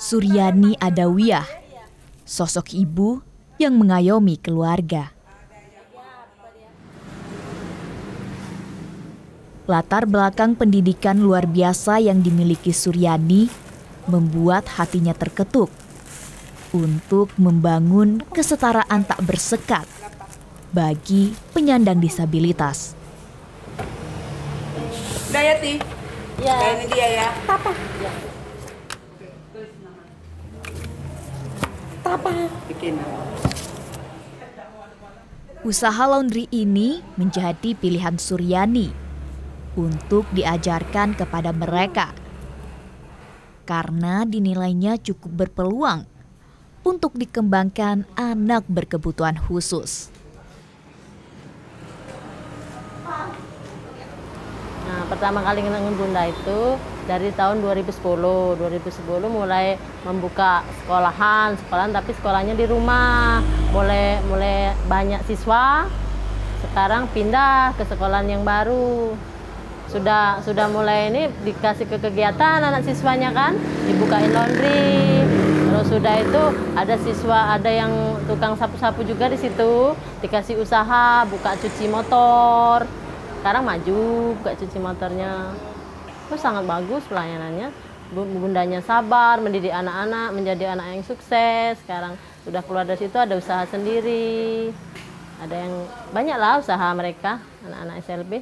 Suryani Adawiyah, sosok ibu yang mengayomi keluarga. Latar belakang pendidikan luar biasa yang dimiliki Suryani membuat hatinya terketuk untuk membangun kesetaraan tak bersekat bagi penyandang disabilitas. Udah ya, Ti? Ya. Ini dia ya. Papa. Ya. Papa. Bikin. Usaha laundry ini menjadi pilihan Suryani untuk diajarkan kepada mereka karena dinilainya cukup berpeluang untuk dikembangkan anak berkebutuhan khusus. Nah, pertama kali dengan Bunda itu dari tahun 2010 mulai membuka sekolahan tapi sekolahnya di rumah. Mulai banyak siswa, sekarang pindah ke sekolahan yang baru. Sudah mulai ini dikasih ke kegiatan anak siswanya kan, dibukain laundry. Terus sudah itu ada siswa, ada yang tukang sapu-sapu juga di situ, dikasih usaha buka cuci motor. Sekarang maju buka cuci motornya. Itu sangat bagus pelayanannya. Bundanya sabar, mendidik anak-anak menjadi anak yang sukses. Sekarang sudah keluar dari situ ada usaha sendiri. Ada yang banyaklah usaha mereka, anak-anak SLB.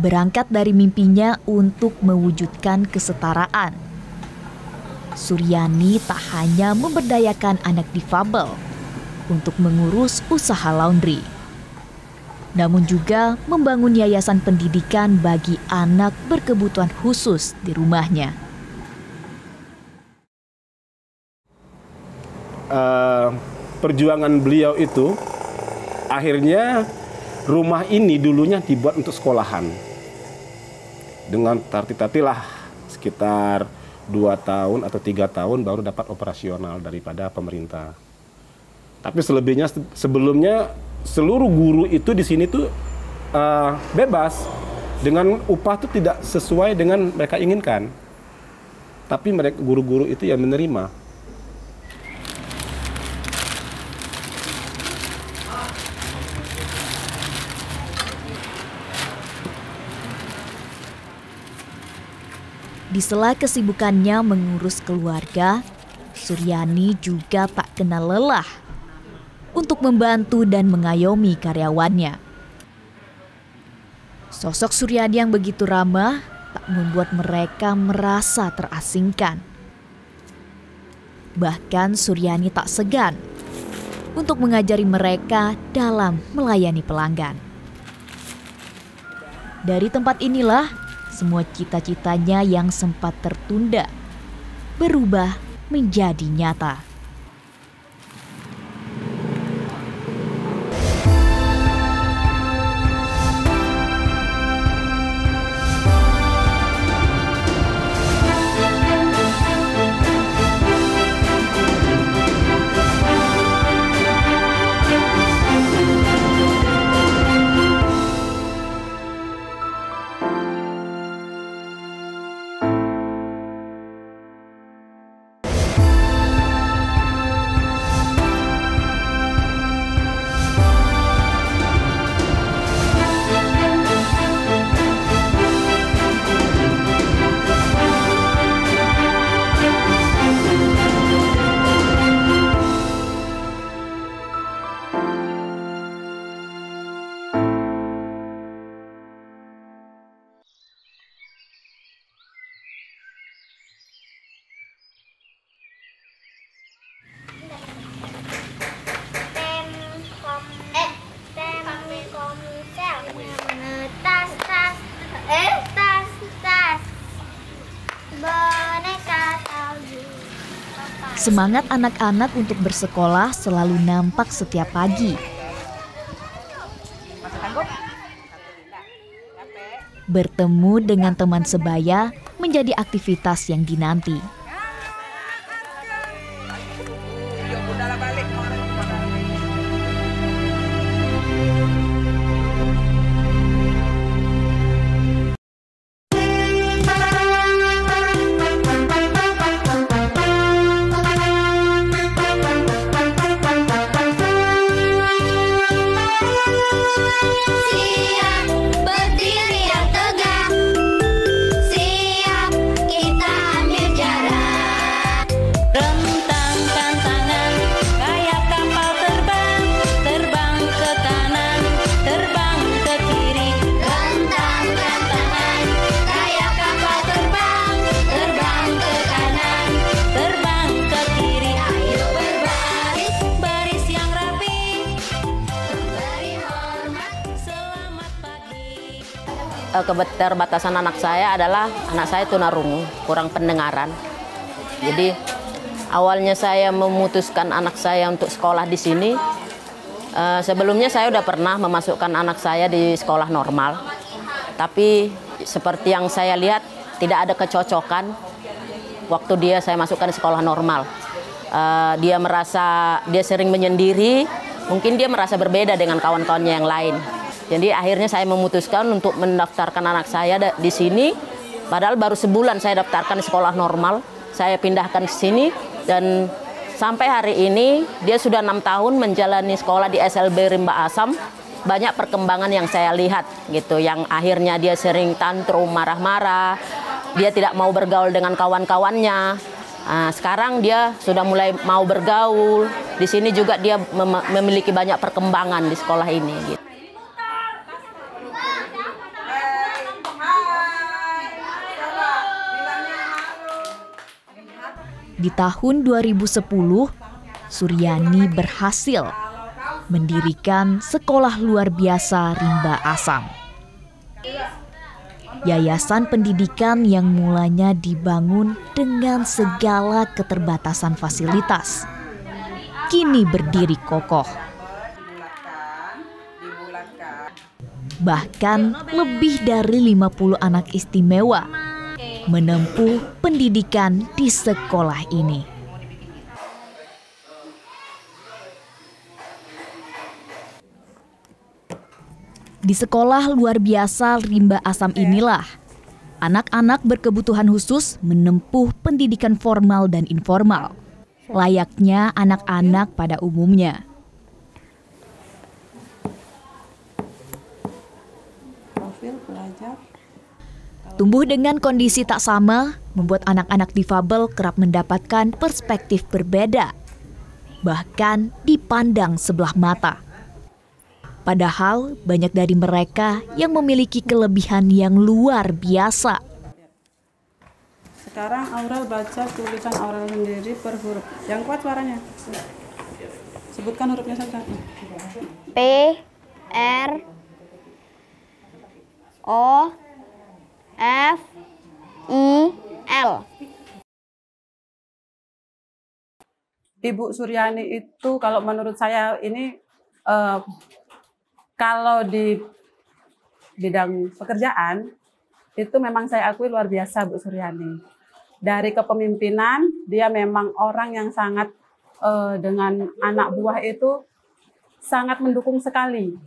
Berangkat dari mimpinya untuk mewujudkan kesetaraan, Suryani tak hanya memberdayakan anak difabel untuk mengurus usaha laundry, namun juga membangun yayasan pendidikan bagi anak berkebutuhan khusus di rumahnya. Perjuangan beliau itu akhirnya rumah ini dulunya dibuat untuk sekolahan. Dengan tarti-tartilah sekitar 2 tahun atau 3 tahun baru dapat operasional daripada pemerintah. Tapi selebihnya sebelumnya seluruh guru itu di sini tuh bebas, dengan upah tuh tidak sesuai dengan mereka inginkan. Tapi mereka guru-guru itu yang menerima. Di sela kesibukannya mengurus keluarga, Suryani juga tak kenal lelah untuk membantu dan mengayomi karyawannya. Sosok Suryani yang begitu ramah tak membuat mereka merasa terasingkan. Bahkan Suryani tak segan untuk mengajari mereka dalam melayani pelanggan. Dari tempat inilah semua cita-citanya yang sempat tertunda berubah menjadi nyata. Semangat anak-anak untuk bersekolah selalu nampak setiap pagi. Bertemu dengan teman sebaya menjadi aktivitas yang dinanti. keterbatasan anak saya adalah anak saya tunarungu, kurang pendengaran. Jadi awalnya saya memutuskan anak saya untuk sekolah di sini. Sebelumnya saya udah pernah memasukkan anak saya di sekolah normal, tapi seperti yang saya lihat tidak ada kecocokan waktu saya masukkan di sekolah normal. Dia sering menyendiri, mungkin dia merasa berbeda dengan kawan-kawannya yang lain. Jadi akhirnya saya memutuskan untuk mendaftarkan anak saya di sini. Padahal baru sebulan saya daftarkan di sekolah normal. Saya pindahkan ke sini dan sampai hari ini dia sudah 6 tahun menjalani sekolah di SLB Rimba Asam. Banyak perkembangan yang saya lihat gitu, yang akhirnya dia sering tantrum, marah-marah. Dia tidak mau bergaul dengan kawan-kawannya. Sekarang dia sudah mulai mau bergaul. Di sini juga dia memiliki banyak perkembangan di sekolah ini gitu. Di tahun 2010, Suryani berhasil mendirikan sekolah luar biasa Rimba Asam. Yayasan pendidikan yang mulanya dibangun dengan segala keterbatasan fasilitas, kini berdiri kokoh. Bahkan lebih dari 50 anak istimewa menempuh pendidikan di sekolah ini. Di sekolah luar biasa Rimba Asam inilah, anak-anak berkebutuhan khusus menempuh pendidikan formal dan informal, layaknya anak-anak pada umumnya. Tumbuh dengan kondisi tak sama, membuat anak-anak difabel kerap mendapatkan perspektif berbeda, bahkan dipandang sebelah mata. Padahal banyak dari mereka yang memiliki kelebihan yang luar biasa. Sekarang Aurel baca tulisan Aurel sendiri per huruf. Yang kuat suaranya. Sebutkan hurufnya satu-satu. P, R, O, F, I, L. Ibu Suryani itu kalau menurut saya ini kalau di bidang pekerjaan itu memang saya akui luar biasa Bu Suryani. Dari kepemimpinan dia memang orang yang sangat dengan anak buah itu sangat mendukung sekali.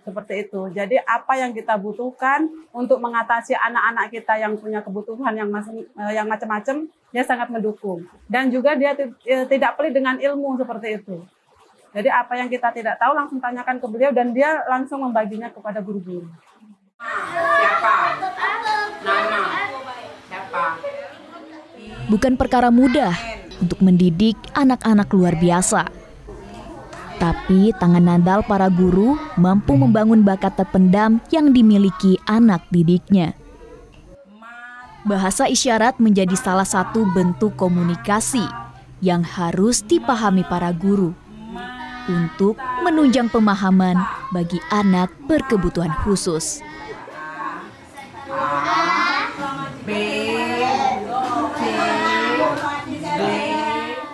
Seperti itu. Jadi apa yang kita butuhkan untuk mengatasi anak-anak kita yang punya kebutuhan yang macam-macam, dia sangat mendukung. Dan juga dia tidak pelit dengan ilmu seperti itu. Jadi apa yang kita tidak tahu langsung tanyakan ke beliau dan dia langsung membaginya kepada guru-guru. Siapa? Nama? Siapa? Bukan perkara mudah untuk mendidik anak-anak luar biasa. Tapi tangan nandal para guru mampu membangun bakat terpendam yang dimiliki anak didiknya. Bahasa isyarat menjadi salah satu bentuk komunikasi yang harus dipahami para guru untuk menunjang pemahaman bagi anak berkebutuhan khusus.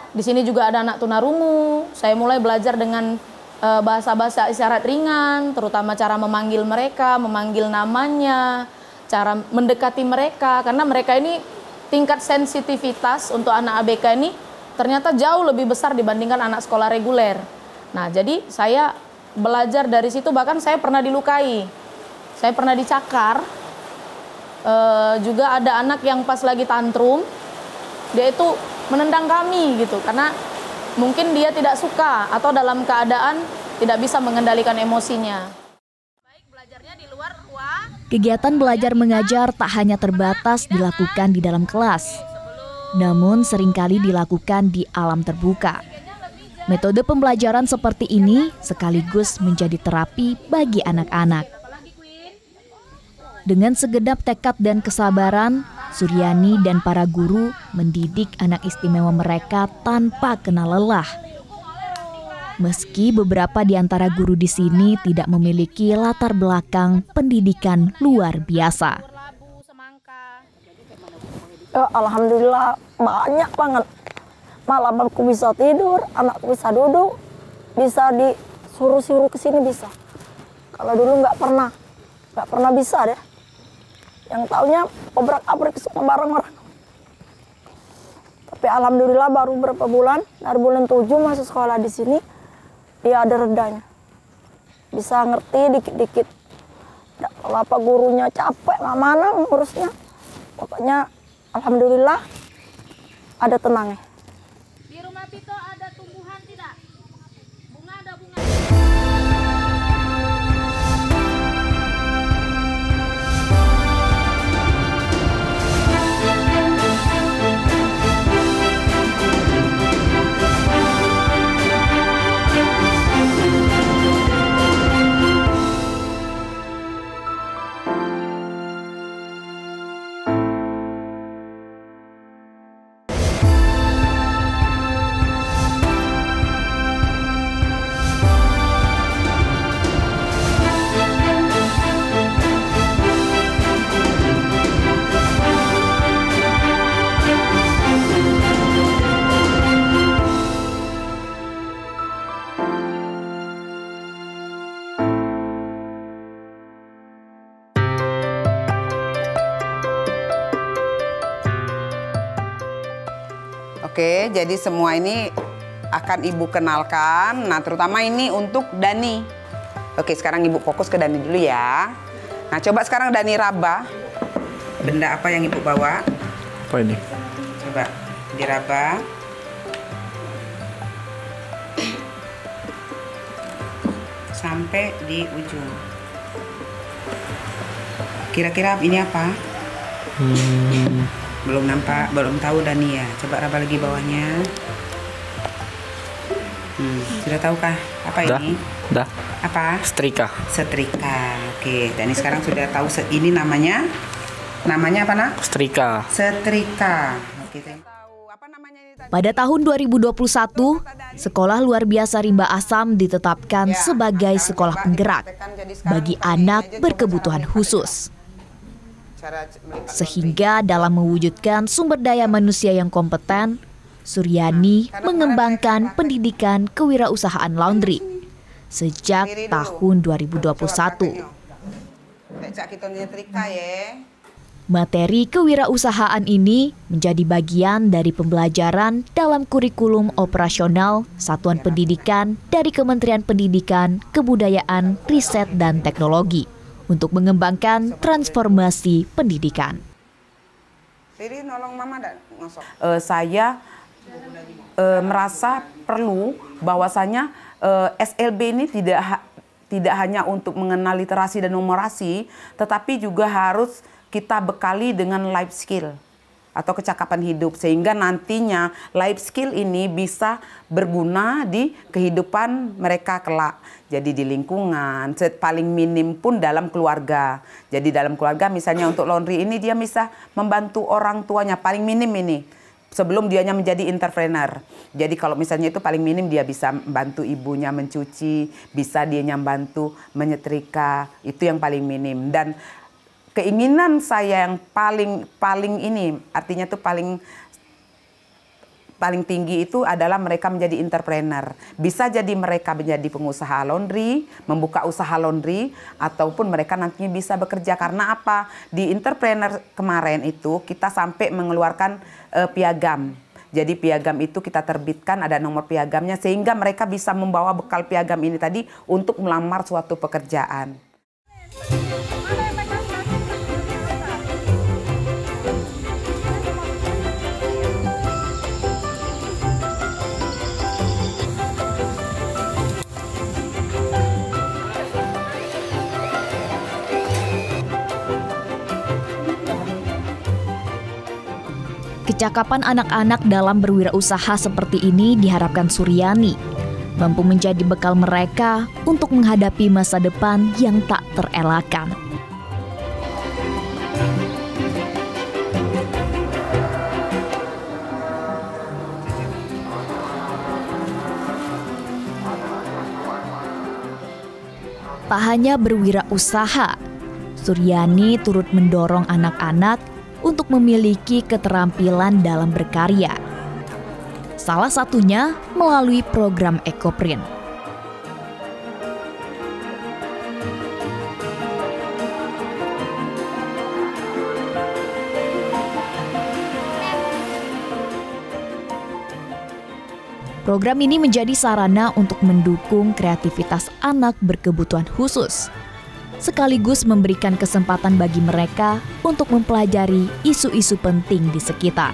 Di sini juga ada anak tunarungu. Saya mulai belajar dengan bahasa-bahasa isyarat ringan, terutama cara memanggil mereka, memanggil namanya, cara mendekati mereka. Karena mereka ini tingkat sensitivitas untuk anak ABK ini ternyata jauh lebih besar dibandingkan anak sekolah reguler. Nah, jadi saya belajar dari situ, bahkan saya pernah dilukai. Saya pernah dicakar. Juga ada anak yang pas lagi tantrum, dia itu menendang kami gitu karena mungkin dia tidak suka atau dalam keadaan tidak bisa mengendalikan emosinya. Kegiatan belajar mengajar tak hanya terbatas dilakukan di dalam kelas, namun seringkali dilakukan di alam terbuka. Metode pembelajaran seperti ini sekaligus menjadi terapi bagi anak-anak. Dengan segenap tekad dan kesabaran, Suryani dan para guru mendidik anak istimewa mereka tanpa kenal lelah. Meski beberapa di antara guru di sini tidak memiliki latar belakang pendidikan luar biasa. Ya, alhamdulillah banyak banget. Malam aku bisa tidur, anakku bisa duduk, bisa disuruh-suruh ke sini bisa. Kalau dulu nggak pernah bisa deh. Yang taunya obrak-abrik semua barang orang. Tapi alhamdulillah baru berapa bulan, dari bulan 7 masuk sekolah di sini, dia ada redanya. Bisa ngerti dikit-dikit. Kalau apa gurunya capek, mana ngurusnya. Pokoknya alhamdulillah ada tenangnya. Di rumah Pito ada tumbuhan tidak? Bunga ada bunga. Oke, jadi semua ini akan Ibu kenalkan. Nah, terutama ini untuk Dani. Oke, sekarang Ibu fokus ke Dani dulu ya. Nah, coba sekarang Dani raba. Benda apa yang Ibu bawa? Apa ini? Coba diraba. Sampai di ujung. Kira-kira ini apa? Belum nampak, belum tahu Dani ya. Coba raba lagi bawahnya. Sudah tahukah apa ini? Dah. Apa? Setrika. Setrika. Oke, Dani sekarang sudah tahu ini namanya. Namanya apa, Nak? Setrika. Setrika. Oke, Pada tahun 2021, Sekolah Luar Biasa Rimba Asam ditetapkan sebagai sekolah penggerak bagi anak berkebutuhan khusus. Sehingga dalam mewujudkan sumber daya manusia yang kompeten, Suryani mengembangkan pendidikan kewirausahaan laundry sejak tahun 2021. Materi kewirausahaan ini menjadi bagian dari pembelajaran dalam kurikulum operasional Satuan Pendidikan dari Kementerian Pendidikan, Kebudayaan, Riset, dan Teknologi untuk mengembangkan transformasi pendidikan. Saya merasa perlu bahwasanya SLB ini tidak hanya untuk mengenal literasi dan numerasi, tetapi juga harus kita bekali dengan life skill atau kecakapan hidup, sehingga nantinya life skill ini bisa berguna di kehidupan mereka kelak. Jadi di lingkungan, paling minim pun dalam keluarga. Jadi dalam keluarga misalnya untuk laundry ini dia bisa membantu orang tuanya, paling minim ini. Sebelum dianya menjadi entrepreneur. Jadi kalau misalnya itu paling minim dia bisa membantu ibunya mencuci, bisa dianya membantu menyetrika, itu yang paling minim. Dan keinginan saya yang paling ini, artinya itu paling tinggi itu adalah mereka menjadi entrepreneur. Bisa jadi mereka menjadi pengusaha laundry, membuka usaha laundry, ataupun mereka nantinya bisa bekerja. Karena apa? Di entrepreneur kemarin itu kita sampai mengeluarkan piagam. Jadi piagam itu kita terbitkan, ada nomor piagamnya, sehingga mereka bisa membawa bekal piagam ini tadi untuk melamar suatu pekerjaan. Kecakapan anak-anak dalam berwirausaha seperti ini diharapkan Suryani mampu menjadi bekal mereka untuk menghadapi masa depan yang tak terelakkan. Tak hanya berwirausaha, Suryani turut mendorong anak-anak untuk memiliki keterampilan dalam berkarya. Salah satunya melalui program Ekoprint. Program ini menjadi sarana untuk mendukung kreativitas anak berkebutuhan khusus, sekaligus memberikan kesempatan bagi mereka untuk mempelajari isu-isu penting di sekitar.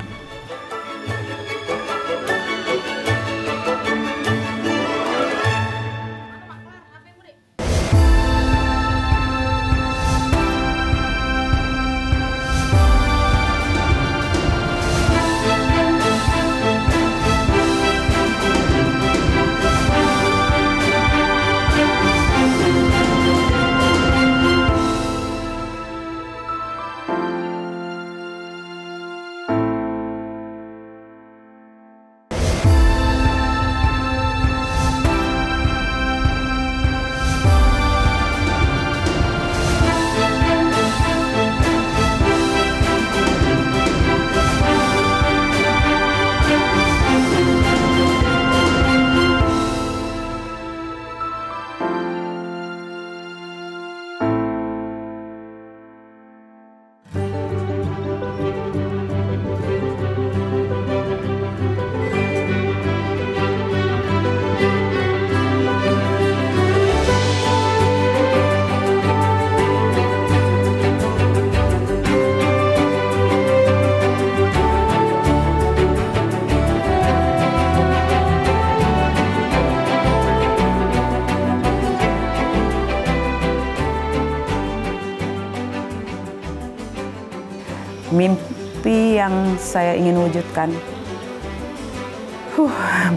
Mimpi yang saya ingin wujudkan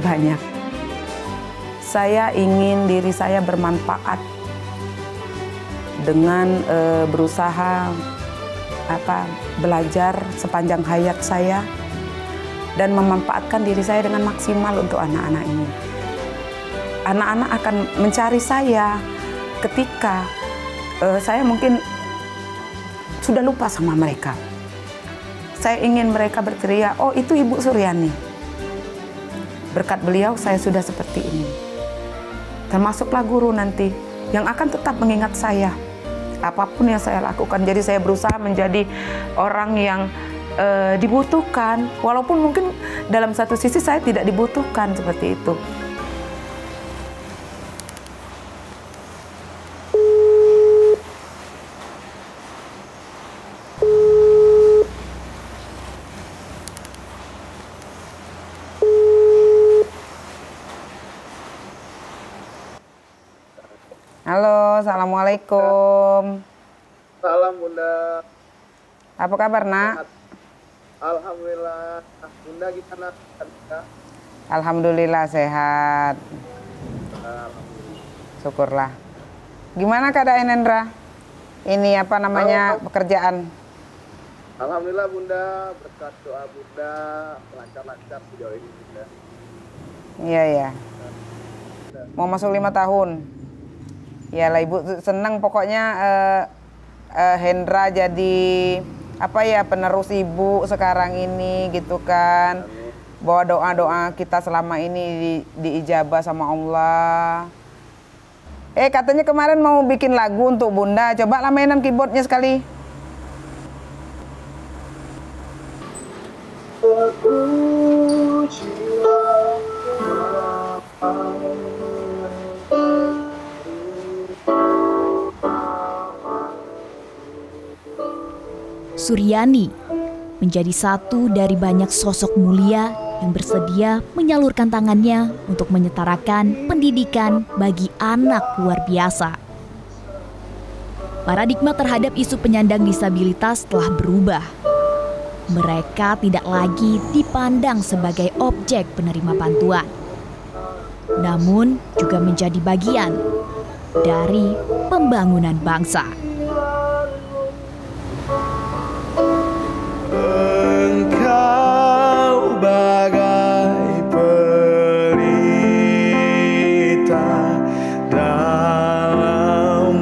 banyak. Saya ingin diri saya bermanfaat dengan berusaha belajar sepanjang hayat saya dan memanfaatkan diri saya dengan maksimal untuk anak-anak ini. Anak-anak akan mencari saya ketika saya mungkin sudah lupa sama mereka. Saya ingin mereka berteriak, oh itu Ibu Suryani. Berkat beliau saya sudah seperti ini. Termasuklah guru nanti yang akan tetap mengingat saya. Apapun yang saya lakukan, jadi saya berusaha menjadi orang yang dibutuhkan. Walaupun mungkin dalam satu sisi saya tidak dibutuhkan seperti itu. Halo, assalamualaikum. Salam Bunda. Apa kabar nak? Alhamdulillah. Bunda gimana? Alhamdulillah sehat. Syukurlah. Gimana keadaan Hendra? Ini apa namanya pekerjaan? Alhamdulillah Bunda, berkat doa Bunda lancar-lancar sejauh ini Bunda. Iya ya. Mau masuk 5 tahun. Iyalah Ibu senang pokoknya Hendra jadi penerus Ibu sekarang ini gitu kan. Bahwa doa-doa kita selama ini diijabah sama Allah. Katanya kemarin mau bikin lagu untuk Bunda. Coba lah mainan keyboardnya sekali. Suryani menjadi satu dari banyak sosok mulia yang bersedia menyalurkan tangannya untuk menyetarakan pendidikan bagi anak luar biasa. Paradigma terhadap isu penyandang disabilitas telah berubah. Mereka tidak lagi dipandang sebagai objek penerima bantuan, namun juga menjadi bagian dari pembangunan bangsa. Engkau bagai pelita dalam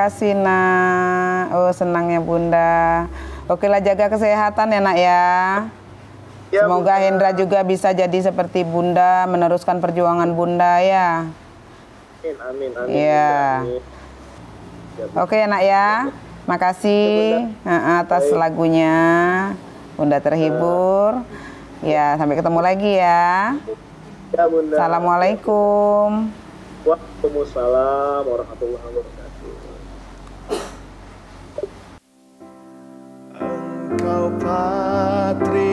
kasih nak. Oh senangnya Bunda. Oke lah, jaga kesehatan ya nak ya. Ya, Semoga Bunda. Hendra juga bisa jadi seperti Bunda, meneruskan perjuangan Bunda ya. Amin, amin. Iya. Amin. Ya, Bunda. Oke ya nak ya. Makasih atas lagunya. Bunda terhibur. Ya, sampai ketemu lagi ya. Ya, Bunda. Assalamualaikum. Waalaikumsalam warahmatullahi wabarakatuh. Engkau patri